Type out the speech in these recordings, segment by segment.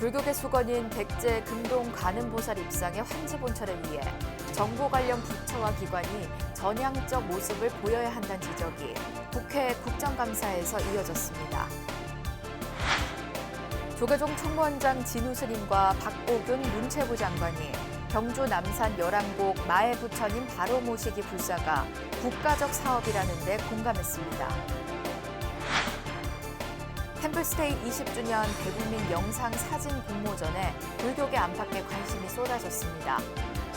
불교계 수건인 백제 금동 관음보살 입상의 환지 본철을 위해 정부 관련 부처와 기관이 전향적 모습을 보여야 한다는 지적이 국회 국정감사에서 이어졌습니다. 조계종 총무원장 진우 스님과 박보균 문체부 장관이 경주 남산 열암곡 마의 부처님 바로 모시기 불사가 국가적 사업이라는 데 공감했습니다. 템플스테이 20주년 대국민 영상 사진 공모전에 불교계 안팎의 관심이 쏟아졌습니다.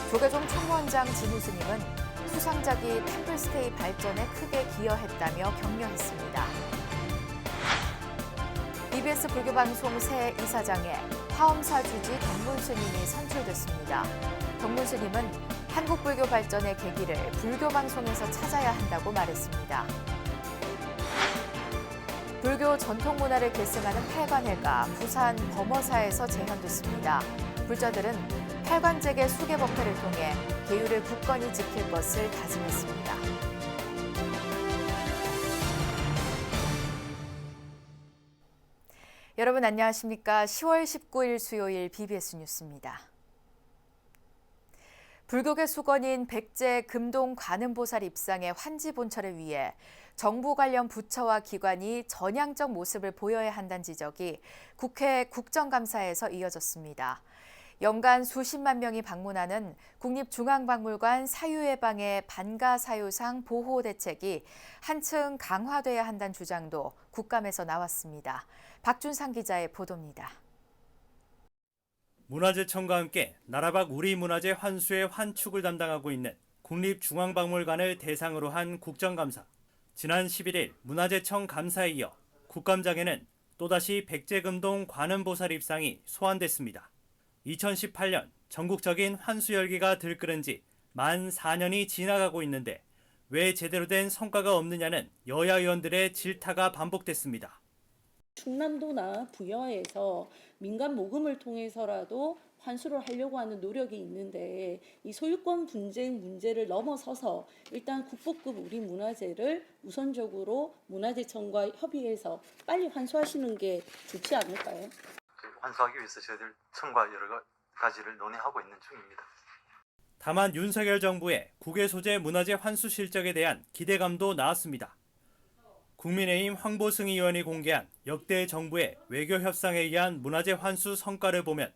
조계종 총무원장 진우 스님은 수상작이 템플스테이 발전에 크게 기여했다며 격려했습니다. EBS 불교방송 새 이사장에 화엄사 주지 덕문 스님이 선출됐습니다. 덕문 스님은 한국 불교 발전의 계기를 불교 방송에서 찾아야 한다고 말했습니다. 불교 전통 문화를 계승하는 팔관회가 부산 범어사에서 재현됐습니다. 불자들은 팔관제계 수계법회를 통해 계율을 굳건히 지킬 것을 다짐했습니다. 여러분 안녕하십니까? 10월 19일 수요일 BBS 뉴스입니다. 불교계 수건인 백제 금동 관음보살 입상의 환지 본철을 위해 정부 관련 부처와 기관이 전향적 모습을 보여야 한다는 지적이 국회 국정감사에서 이어졌습니다. 연간 수십만 명이 방문하는 국립중앙박물관 사유예방의 반가사유상 보호 대책이 한층 강화돼야 한다는 주장도 국감에서 나왔습니다. 박준상 기자의 보도입니다. 문화재청과 함께 나라밖 우리문화재 환수의 환축을 담당하고 있는 국립중앙박물관을 대상으로 한 국정감사. 지난 11일 문화재청 감사에 이어 국감장에는 또다시 백제금동 관음보살 입상이 소환됐습니다. 2018년 전국적인 환수 열기가 들끓은 지 만 4년이 지나가고 있는데 왜 제대로 된 성과가 없느냐는 여야 의원들의 질타가 반복됐습니다. 충남도나 부여에서 민간 모금을 통해서라도 환수를 하려고 하는 노력이 있는데 이 소유권 분쟁 문제를 넘어서서 일단 국보급 우리 문화재를 우선적으로 문화재청과 협의해서 빨리 환수하시는 게 좋지 않을까요? 환수하기 위해서 저희들 청과 여러 가지를 논의하고 있는 중입니다. 다만 윤석열 정부의 국외 소재 문화재 환수 실적에 대한 기대감도 나왔습니다. 국민의힘 황보승 의원이 공개한 역대 정부의 외교 협상에 의한 문화재 환수 성과를 보면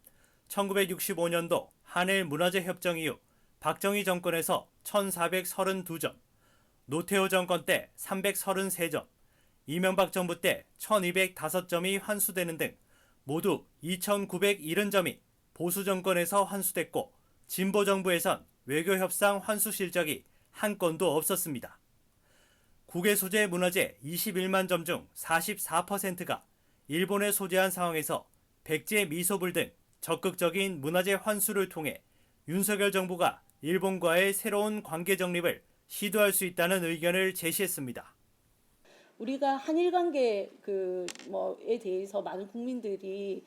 1965년도 한일 문화재 협정 이후 박정희 정권에서 1,432점, 노태우 정권 때 333점, 이명박 정부 때 1,205점이 환수되는 등 모두 2,970점이 보수 정권에서 환수됐고 진보 정부에선 외교 협상 환수 실적이 한 건도 없었습니다. 국외 소재 문화재 21만 점 중 44%가 일본에 소재한 상황에서 백제 미소불 등 적극적인 문화재 환수를 통해 윤석열 정부가 일본과의 새로운 관계 정립을 시도할 수 있다는 의견을 제시했습니다. 우리가 한일 관계에 대해서 많은 국민들이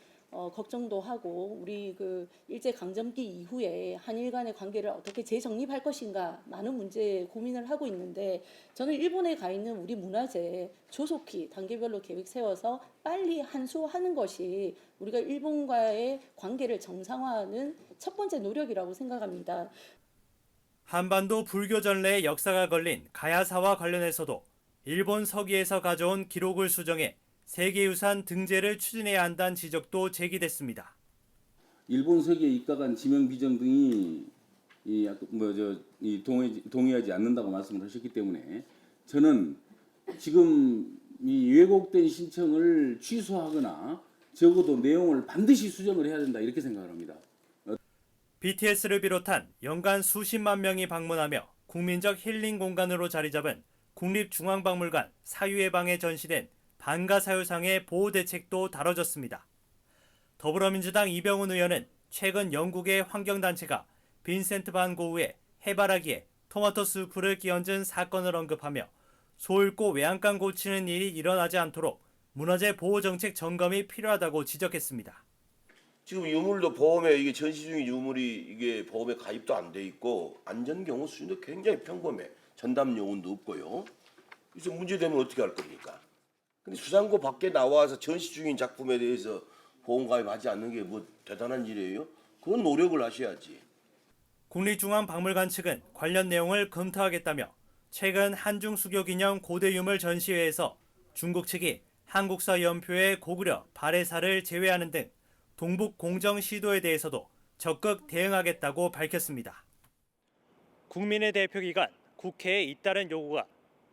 걱정도 하고 우리 일제 강점기 이후에 한일 간의 관계를 어떻게 재정립할 것인가 많은 문제 고민을 하고 있는데 저는 일본에 가 있는 우리 문화재 조속히 단계별로 계획 세워서 빨리 환수하는 것이 우리가 일본과의 관계를 정상화하는 첫 번째 노력이라고 생각합니다. 한반도 불교 전례의 역사가 걸린 가야사와 관련해서도 일본 서기에서 가져온 기록을 수정해 세계유산 등재를 추진해야 한다는 지적도 제기됐습니다. 일본 서기에 입각한 지명 비정 등이 동의하지 않는다고 말씀을 하셨기 때문에 저는 지금 이 왜곡된 신청을 취소하거나 적어도 내용을 반드시 수정을 해야 된다 이렇게 생각을 합니다. BTS를 비롯한 연간 수십만 명이 방문하며 국민적 힐링 공간으로 자리 잡은 국립중앙박물관 사유예방에 전시된 반가사유상의 보호대책도 다뤄졌습니다. 더불어민주당 이병훈 의원은 최근 영국의 환경단체가 빈센트 반 고흐의 해바라기에 토마토 수프를 끼얹은 사건을 언급하며 소잃고 외양간 고치는 일이 일어나지 않도록 문화재 보호정책 점검이 필요하다고 지적했습니다. 지금 유물도 보험에 이게 전시 중인 유물이 이게 보험에 가입도 안 돼 있고 안전 경우 수준도 굉장히 평범해. 전담 요원도 없고요. 그래서 문제되면 어떻게 할 겁니까? 근데 수상고 밖에 나와서 전시 중인 작품에 대해서 보험가입하지 않는 게 뭐 대단한 일이에요? 그건 노력을 하셔야지. 국립중앙박물관 측은 관련 내용을 검토하겠다며 최근 한중수교기념 고대유물 전시회에서 중국 측이 한국사 연표에 고구려, 발해사를 제외하는 등 동북 공정 시도에 대해서도 적극 대응하겠다고 밝혔습니다. 국민의 대표기관 국회에 잇따른 요구가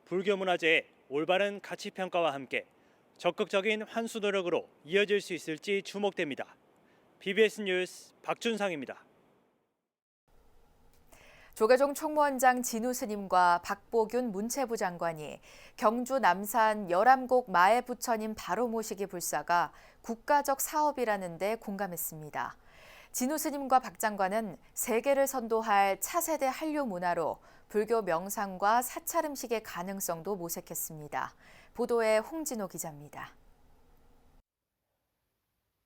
불교문화재의 올바른 가치평가와 함께 적극적인 환수 노력으로 이어질 수 있을지 주목됩니다. BBS 뉴스 박준상입니다. 조계종 총무원장 진우 스님과 박보균 문체부 장관이 경주 남산 열암곡 마애 부처님 바로 모시기 불사가 국가적 사업이라는 데 공감했습니다. 진우 스님과 박 장관은 세계를 선도할 차세대 한류 문화로 불교 명상과 사찰 음식의 가능성도 모색했습니다. 보도에 홍진호 기자입니다.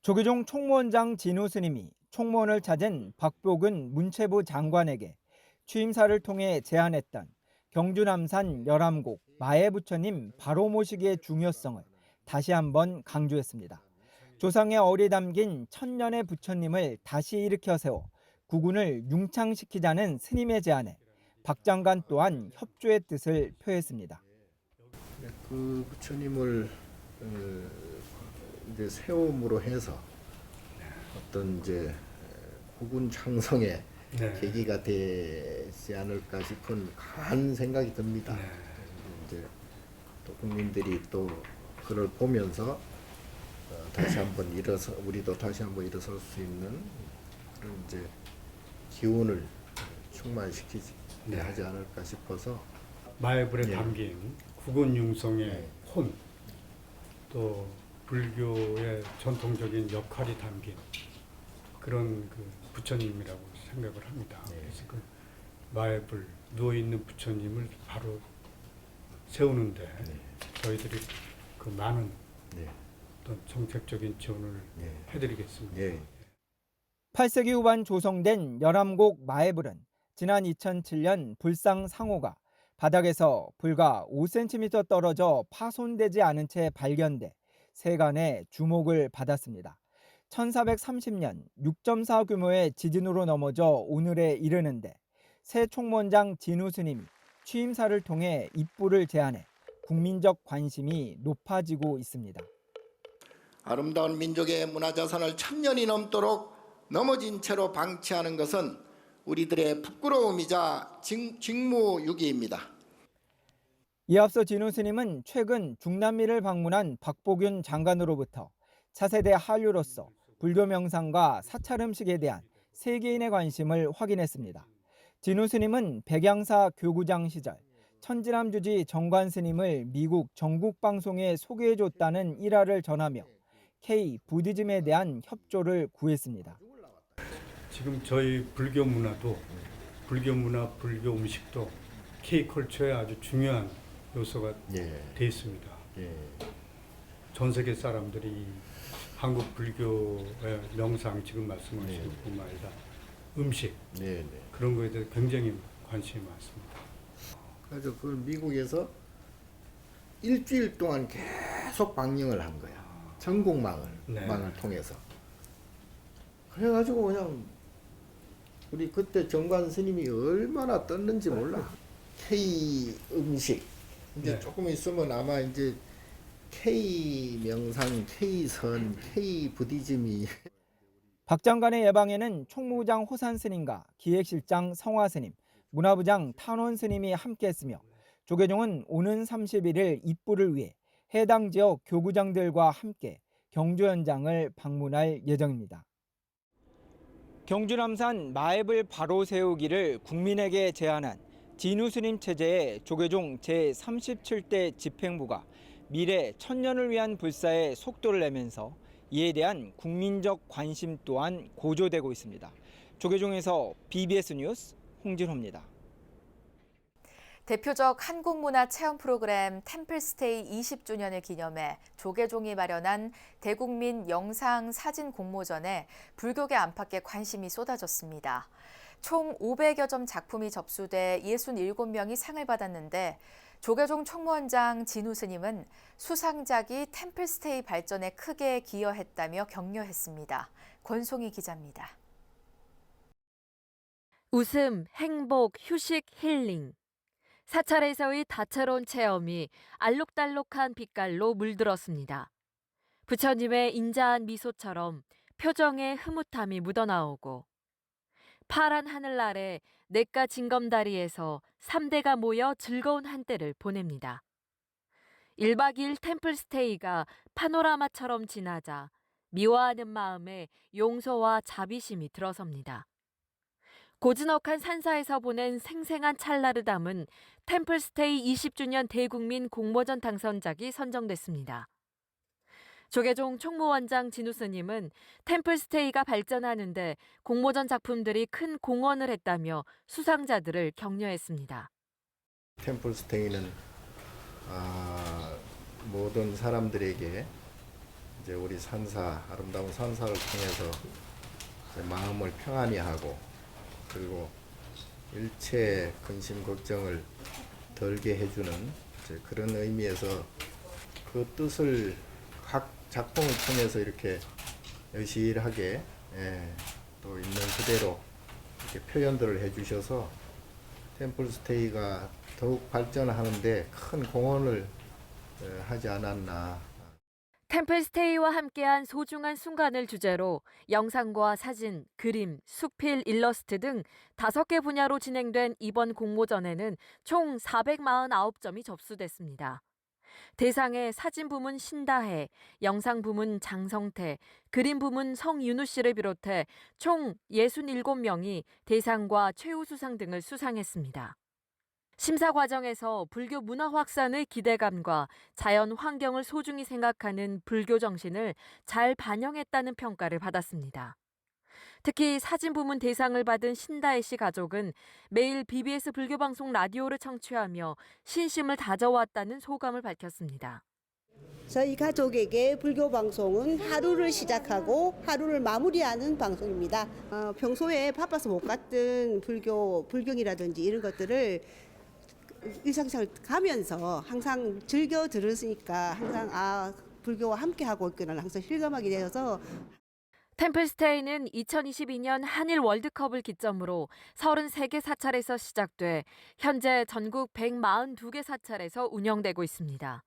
조계종 총무원장 진우 스님이 총무원을 찾은 박보균 문체부 장관에게 취임사를 통해 제안했던 경주 남산 열암곡 마애 부처님 바로 모시기의 중요성을 다시 한번 강조했습니다. 조상의 얼이 담긴 천년의 부처님을 다시 일으켜 세워 구군을 융창시키자는 스님의 제안에 박 장관 또한 협조의 뜻을 표했습니다. 그 부처님을 이제 세움으로 해서 어떤 이제 구군 창성의 계기가 되지 않을까 싶은 강한 생각이 듭니다. 이제 또 국민들이 또 그걸 보면서 다시 한번 우리도 다시 한번 일어설 수 있는 그런 이제 기운을 충만시키지 하지 않을까 싶어서 마애불에 담긴 구군융성의 혼, 또 불교의 전통적인 역할이 담긴 그런 그 부처님이라고 생각을 합니다. 그래서 그 마애불 누워있는 부처님을 바로 세우는데 저희들이 그 많은 어떤 정책적인 지원을 해드리겠습니다. 8세기 후반 조성된 열암곡 마애불은 지난 2007년 불상 상호가 바닥에서 불과 5cm 떨어져 파손되지 않은 채 발견돼 세간의 주목을 받았습니다. 1430년 6.4 규모의 지진으로 넘어져 오늘에 이르는데 새 총무원장 진우 스님이 취임사를 통해 입부를 제안해 국민적 관심이 높아지고 있습니다. 아름다운 민족의 문화자산을 1000년이 넘도록 넘어진 채로 방치하는 것은 우리들의 부끄러움이자 직무유기입니다. 이에 앞서 진우 스님은 최근 중남미를 방문한 박보균 장관으로부터 차세대 한류로서 불교 명상과 사찰 음식에 대한 세계인의 관심을 확인했습니다. 진우 스님은 백양사 교구장 시절 천지남 주지 정관 스님을 미국 전국 방송에 소개해줬다는 일화를 전하며 K 부디즘에 대한 협조를 구했습니다. 지금 저희 불교 문화도 불교 문화, 불교 음식도 K컬처의 아주 중요한 요소가 돼 있습니다. 전 세계 사람들이 한국 불교의 명상 지금 말씀하신 뿐만 아니라 음식 그런 거에 대해 굉장히 관심이 많습니다. 그래서 그 미국에서 일주일 동안 계속 방영을 한 거야. 전국망을 통해서. 그래가지고 그냥 우리 그때 정관 스님이 얼마나 떴는지 몰라. K 음식 이제 조금 있으면 아마 이제 K 명상, K 선, K 부디즘이. 박 장관의 예방에는 총무부장 호산 스님과 기획실장 성화 스님, 문화부장 탄원 스님이 함께했으며 조계종은 오는 31일 입부를 위해 해당 지역 교구장들과 함께 경주 현장을 방문할 예정입니다. 경주 남산 마애불 바로 세우기를 국민에게 제안한 진우 스님 체제의 조계종 제37대 집행부가 미래 천년을 위한 불사에 속도를 내면서 이에 대한 국민적 관심 또한 고조되고 있습니다. 조계종에서 BBS 뉴스 홍진호입니다. 대표적 한국문화 체험 프로그램 템플스테이 20주년을 기념해 조계종이 마련한 대국민 영상 사진 공모전에 불교계 안팎의 관심이 쏟아졌습니다. 총 500여 점 작품이 접수돼 67명이 상을 받았는데 조계종 총무원장 진우 스님은 수상작이 템플스테이 발전에 크게 기여했다며 격려했습니다. 권송희 기자입니다. 웃음, 행복, 휴식, 힐링. 사찰에서의 다채로운 체험이 알록달록한 빛깔로 물들었습니다. 부처님의 인자한 미소처럼 표정에 흐뭇함이 묻어나오고 파란 하늘 아래 냇가 징검다리에서 3대가 모여 즐거운 한때를 보냅니다. 1박 2일 템플스테이가 파노라마처럼 지나자 미워하는 마음에 용서와 자비심이 들어섭니다. 고즈넉한 산사에서 보낸 생생한 찰나를 담은 템플스테이 20주년 대국민 공모전 당선작이 선정됐습니다. 조계종 총무원장 진우 스님은 템플스테이가 발전하는데 공모전 작품들이 큰 공헌을 했다며 수상자들을 격려했습니다. 템플스테이는 모든 사람들에게 이제 우리 산사, 아름다운 산사를 통해서 마음을 평안히 하고 그리고 일체 근심 걱정을 덜게 해주는 그런 의미에서 그 뜻을 각 작품을 통해서 이렇게 여실하게 또 있는 그대로 이렇게 표현들을 해주셔서 템플스테이가 더욱 발전하는데 큰 공헌을 하지 않았나. 템플스테이와 함께한 소중한 순간을 주제로 영상과 사진, 그림, 수필, 일러스트 등 5개 분야로 진행된 이번 공모전에는 총 449점이 접수됐습니다. 대상에 사진 부문 신다혜, 영상 부문 장성태, 그림 부문 성윤우 씨를 비롯해 총 67명이 대상과 최우수상 등을 수상했습니다. 심사 과정에서 불교 문화 확산의 기대감과 자연 환경을 소중히 생각하는 불교 정신을 잘 반영했다는 평가를 받았습니다. 특히 사진 부문 대상을 받은 신다혜 씨 가족은 매일 BBS 불교방송 라디오를 청취하며 신심을 다져왔다는 소감을 밝혔습니다. 저희 가족에게 불교 방송은 하루를 시작하고 하루를 마무리하는 방송입니다. 평소에 바빠서 못 갔던 불경이라든지 이런 것들을 일상생활 가면서 항상 즐겨 들었으니까 항상 불교와 함께 하고 있구나 항상 실감하게 되어서. 템플스테이는 2022년 한일 월드컵을 기점으로 33개 사찰에서 시작돼 현재 전국 142개 사찰에서 운영되고 있습니다.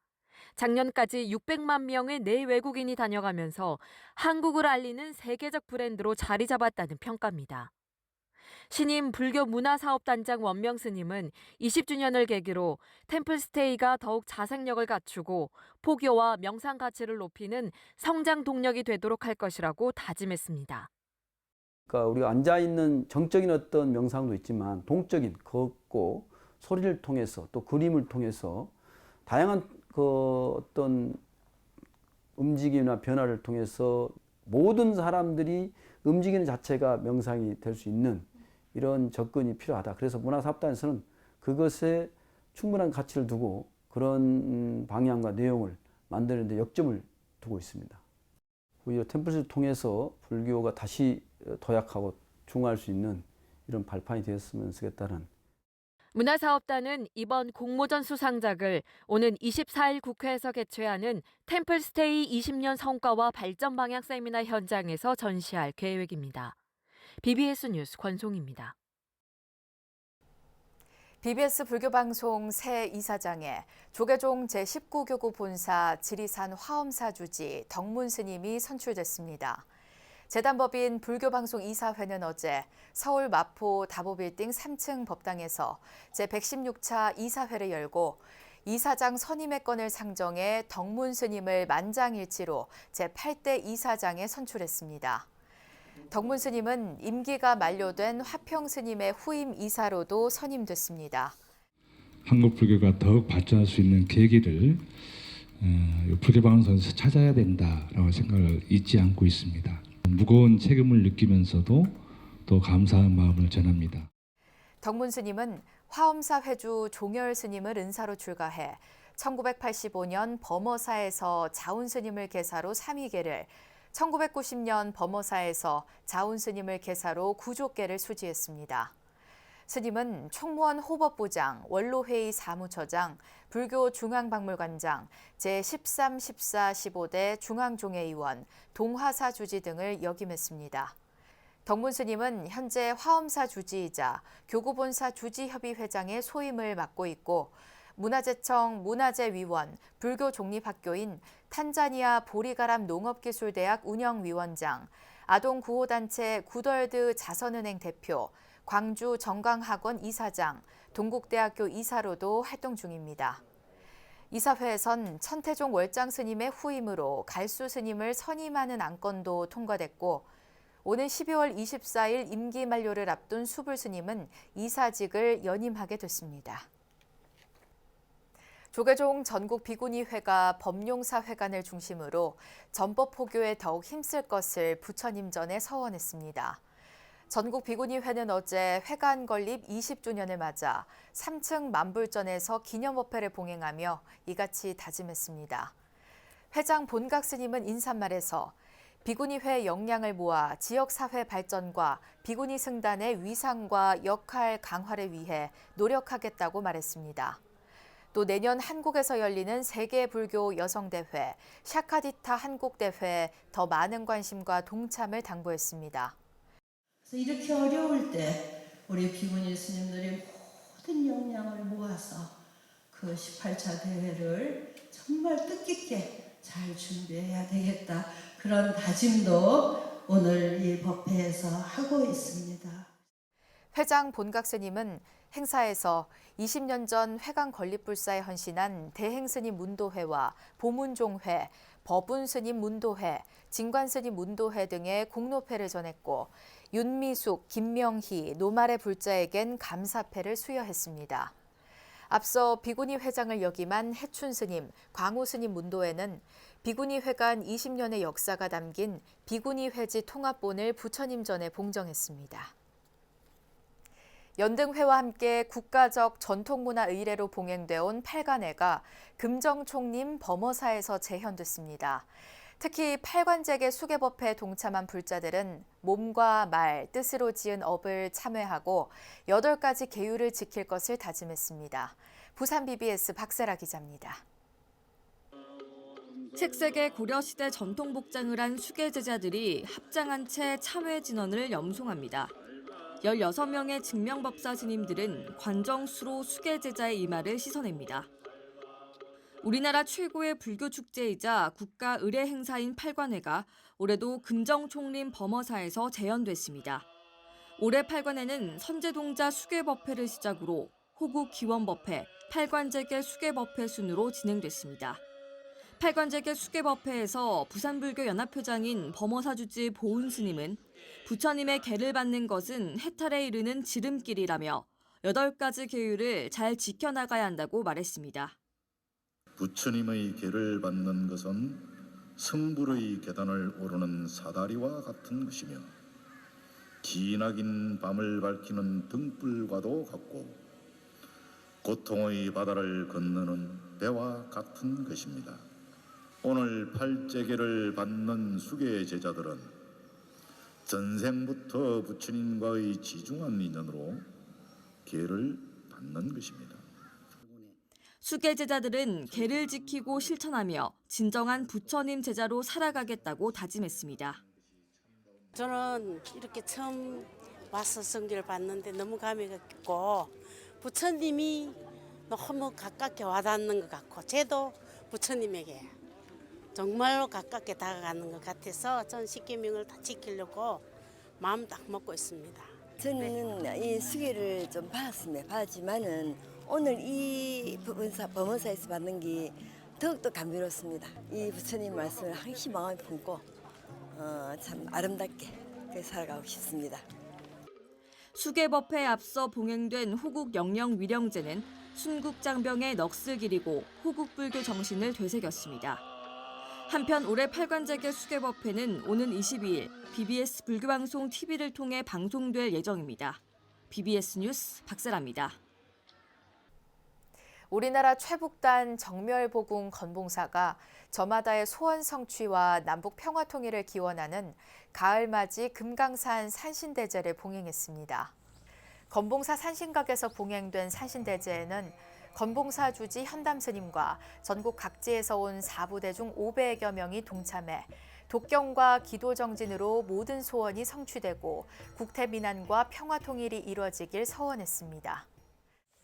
작년까지 600만 명의 내외국인이 다녀가면서 한국을 알리는 세계적 브랜드로 자리 잡았다는 평가입니다. 신임 불교문화사업단장 원명 스님은 20주년을 계기로 템플스테이가 더욱 자생력을 갖추고 포교와 명상 가치를 높이는 성장 동력이 되도록 할 것이라고 다짐했습니다. 그러니까 우리가 앉아 있는 정적인 어떤 명상도 있지만 동적인 걷고 소리를 통해서 또 그림을 통해서 다양한 그 어떤 움직임이나 변화를 통해서 모든 사람들이 움직이는 자체가 명상이 될 수 있는 이런 접근이 필요하다. 그래서 문화사업단에서는 그것에 충분한 가치를 두고 그런 방향과 내용을 만드는 데 역점을 두고 있습니다. 오히려 템플스테이를 통해서 불교가 다시 도약하고 중화할 수 있는 이런 발판이 되었으면 좋겠다는. 문화사업단은 이번 공모전 수상작을 오는 24일 국회에서 개최하는 템플스테이 20년 성과와 발전 방향 세미나 현장에서 전시할 계획입니다. BBS 뉴스 권송입니다. BBS 불교방송 새 이사장에 조계종 제19교구 본사 지리산 화엄사 주지 덕문 스님이 선출됐습니다. 재단법인 불교방송 이사회는 어제 서울 마포 다보빌딩 3층 법당에서 제116차 이사회를 열고 이사장 선임의 건을 상정해 덕문 스님을 만장일치로 제8대 이사장에 선출했습니다. 덕문 스님은 임기가 만료된 화평 스님의 후임 이사로도 선임됐습니다. 한국 불교가 더욱 발전할 수 있는 계기를 불교방송에서 찾아야 된다라고 생각을 잊지 않고 있습니다. 무거운 책임을 느끼면서도 또 감사한 마음을 전합니다. 덕문 스님은 화엄사 회주 종열 스님을 은사로 출가해 1985년 범어사에서 자운 스님을 계사로 3위계를 1990년 범어사에서 자운 스님을 계사로 9족계를 수지했습니다. 스님은 총무원 호법부장, 원로회의 사무처장, 불교 중앙박물관장, 제13, 14, 15대 중앙종회의원, 동화사 주지 등을 역임했습니다. 덕문 스님은 현재 화엄사 주지이자 교구본사 주지협의회장의 소임을 맡고 있고 문화재청 문화재위원, 불교종립학교인 탄자니아 보리가람 농업기술대학 운영위원장, 아동구호단체 구덜드 자선은행 대표, 광주 정강학원 이사장, 동국대학교 이사로도 활동 중입니다. 이사회에선 천태종 월장 스님의 후임으로 갈수 스님을 선임하는 안건도 통과됐고 오는 12월 24일 임기 만료를 앞둔 수불 스님은 이사직을 연임하게 됐습니다. 조계종 전국 비구니회가 법룡사회관을 중심으로 전법 포교에 더욱 힘쓸 것을 부처님 전에 서원했습니다. 전국 비구니회는 어제 회관 건립 20주년을 맞아 3층 만불전에서 기념법회를 봉행하며 이같이 다짐했습니다. 회장 본각 스님은 인사말에서 비구니회 역량을 모아 지역사회 발전과 비구니 승단의 위상과 역할 강화를 위해 노력하겠다고 말했습니다. 또 내년 한국에서 열리는 세계불교 여성대회, 샤카디타 한국대회에 더 많은 관심과 동참을 당부했습니다. 그래서 이렇게 어려울 때 우리 비구니 스님들이 모든 역량을 모아서 그 18차 대회를 정말 뜻깊게 잘 준비해야 되겠다. 그런 다짐도 오늘 이 법회에서 하고 있습니다. 회장 본각 스님은 행사에서 20년 전 회관 건립불사에 헌신한 대행스님 문도회와 보문종회, 법운스님 문도회, 진관스님 문도회 등의 공로패를 전했고 윤미숙, 김명희, 노말의 불자에겐 감사패를 수여했습니다. 앞서 비구니 회장을 역임한 해춘스님, 광우스님 문도회는 비구니 회관 20년의 역사가 담긴 비구니 회지 통합본을 부처님 전에 봉정했습니다. 연등회와 함께 국가적 전통문화 의례로 봉행돼 온 팔관회가 금정총림 범어사에서 재현됐습니다. 특히 팔관제계 수계법회에 동참한 불자들은 몸과 말, 뜻으로 지은 업을 참회하고 8가지 계율을 지킬 것을 다짐했습니다. 부산 BBS 박세라 기자입니다. 책색의 고려시대 전통 복장을 한 수계 제자들이 합장한 채 참회 진언을 염송합니다. 16명의 증명법사 스님들은 관정수로 수계 제자의 이마를 씻어냅니다. 우리나라 최고의 불교 축제이자 국가 의례 행사인 팔관회가 올해도 금정총림 범어사에서 재현됐습니다. 올해 팔관회는 선제동자 수계법회를 시작으로 호국 기원법회, 팔관제계 수계법회 순으로 진행됐습니다. 팔관제계 수계법회에서 부산불교 연합회장인 범어사주지 보은 스님은 부처님의 계를 받는 것은 해탈에 이르는 지름길이라며 8가지 계율을 잘 지켜나가야 한다고 말했습니다. 부처님의 계를 받는 것은 성불의 계단을 오르는 사다리와 같은 것이며 기나긴 밤을 밝히는 등불과도 같고 고통의 바다를 건너는 배와 같은 것입니다. 오늘 팔제계를 받는 수계 제자들은 전생부터 부처님과의 지중한 인연으로 계를 받는 것입니다. 수계 제자들은 계를 지키고 실천하며 진정한 부처님 제자로 살아가겠다고 다짐했습니다. 저는 이렇게 처음 와서 성기를 봤는데 너무 감회가 깊고 부처님이 너무 가깝게 와닿는 것 같고 저도 부처님에게 정말로 가깝게 다가가는 것 같아서 전 십계명을 다 지키려고 마음 딱 먹고 있습니다. 저는 이 수계를 좀 봤지만은 오늘 이 범어사에서 받는 게 더욱더 감미롭습니다. 이 부처님 말씀을 항시 마음에 품고 참 아름답게 살아가고 싶습니다. 수계법회에 앞서 봉행된 호국 영령 위령제는 순국장병의 넋을 기리고 호국불교 정신을 되새겼습니다. 한편 올해 팔관제계 수계법회는 오는 22일 BBS 불교방송 TV를 통해 방송될 예정입니다. BBS 뉴스 박세라입니다. 우리나라 최북단 정멸보궁 건봉사가 저마다의 소원 성취와 남북 평화 통일을 기원하는 가을맞이 금강산 산신대제를 봉행했습니다. 건봉사 산신각에서 봉행된 산신대제에는 건봉사 주지 현담 스님과 전국 각지에서 온 사부대 중 500여 명이 동참해 독경과 기도 정진으로 모든 소원이 성취되고 국태 민안과 평화 통일이 이루어지길 서원했습니다.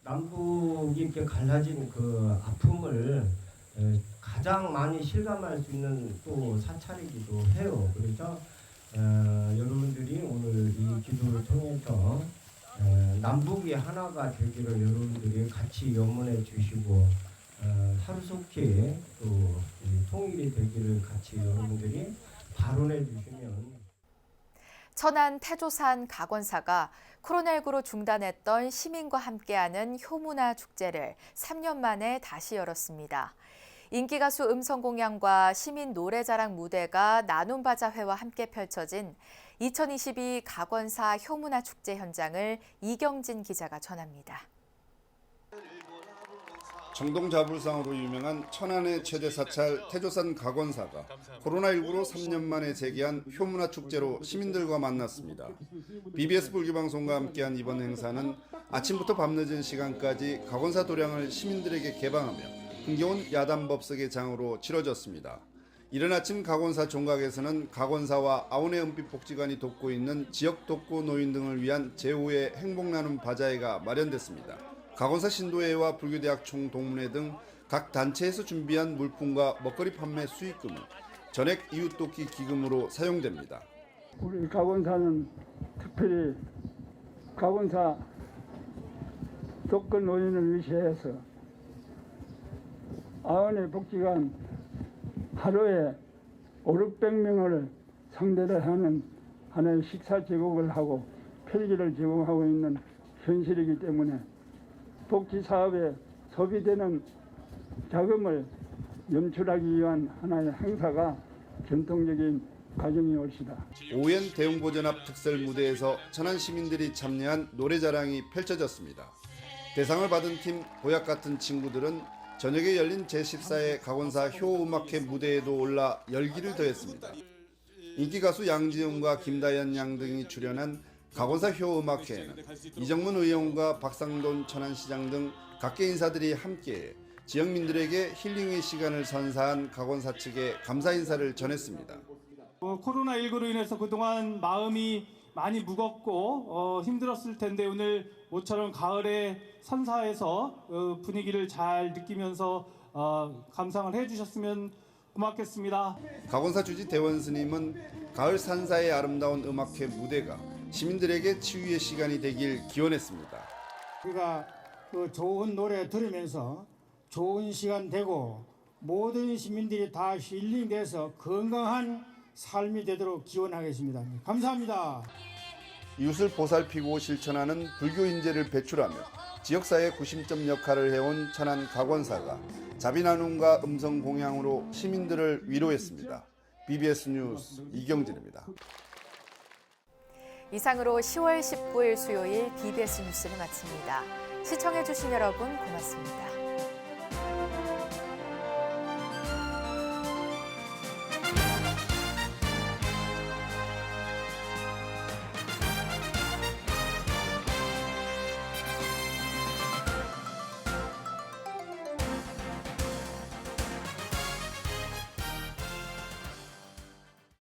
남북이 이렇게 갈라진 그 아픔을 가장 많이 실감할 수 있는 또 사찰이기도 해요. 그래서 여러분들이 오늘 이 기도를 통해서 남북이 하나가 되기를 여러분들이 같이 염원해 주시고 하루속히 또 통일이 되기를 같이 여러분들이 발언해 주시면. 천안 태조산 각원사가 코로나19로 중단했던 시민과 함께하는 효문화 축제를 3년 만에 다시 열었습니다. 인기 가수 음성공양과 시민 노래자랑 무대가 나눔 바자회와 함께 펼쳐진 2022 각원사 효문화 축제 현장을 이경진 기자가 전합니다. 정동자불상으로 유명한 천안의 최대 사찰 태조산 각원사가 코로나19로 3년 만에 재개한 효문화 축제로 시민들과 만났습니다. BBS 불교방송과 함께한 이번 행사는 아침부터 밤늦은 시간까지 각원사 도량을 시민들에게 개방하며 흥겨운 야단법석의 장으로 치러졌습니다. 이른 아침 각원사 종각에서는 각원사와 아온의 은빛복지관이 돕고 있는 지역 독거 노인 등을 위한 제5회 행복나눔 바자회가 마련됐습니다. 각원사 신도회와 불교대학 총동문회 등 각 단체에서 준비한 물품과 먹거리 판매 수익금은 전액 이웃돕기 기금으로 사용됩니다. 우리 각원사는 특별히 각원사 독거 노인을 위시해서 아원의 복지관 하루에 500~600명을 상대를 하는 하나의 식사 제공을 하고 필기를 제공하고 있는 현실이기 때문에 복지 사업에 소비되는 자금을 염출하기 위한 하나의 행사가 전통적인 과정이 옳시다. 오연 대웅보전합 특설 무대에서 천안 시민들이 참여한 노래자랑이 펼쳐졌습니다. 대상을 받은 팀 보약 같은 친구들은 저녁에 열린 제14회 각원사 효음악회 무대에도 올라 열기를 더했습니다. 인기 가수 양지은과 김다연 양 등이 출연한 각원사 효음악회에는 이정문 의원과 박상돈 천안시장 등 각계 인사들이 함께해 지역민들에게 힐링의 시간을 선사한 각원사 측에 감사 인사를 전했습니다. 코로나19로 인해서 그동안 마음이 많이 무겁고 힘들었을 텐데 오늘 모처럼 가을에 선사해서 분위기를 잘 느끼면서 감상을 해주셨으면 고맙겠습니다. 각원사 주지 대원 스님은 가을 산사의 아름다운 음악회 무대가 시민들에게 치유의 시간이 되길 기원했습니다. 우리가 그 좋은 노래 들으면서 좋은 시간 되고 모든 시민들이 다 힐링돼서 건강한 삶이 되도록 기원하겠습니다. 감사합니다. 이웃을 보살피고 실천하는 불교 인재를 배출하며 지역사회 구심점 역할을 해온 천안 각원사가 자비나눔과 음성공양으로 시민들을 위로했습니다. BBS 뉴스 이경진입니다. 이상으로 10월 19일 수요일 BBS 뉴스를 마칩니다. 시청해주신 여러분 고맙습니다.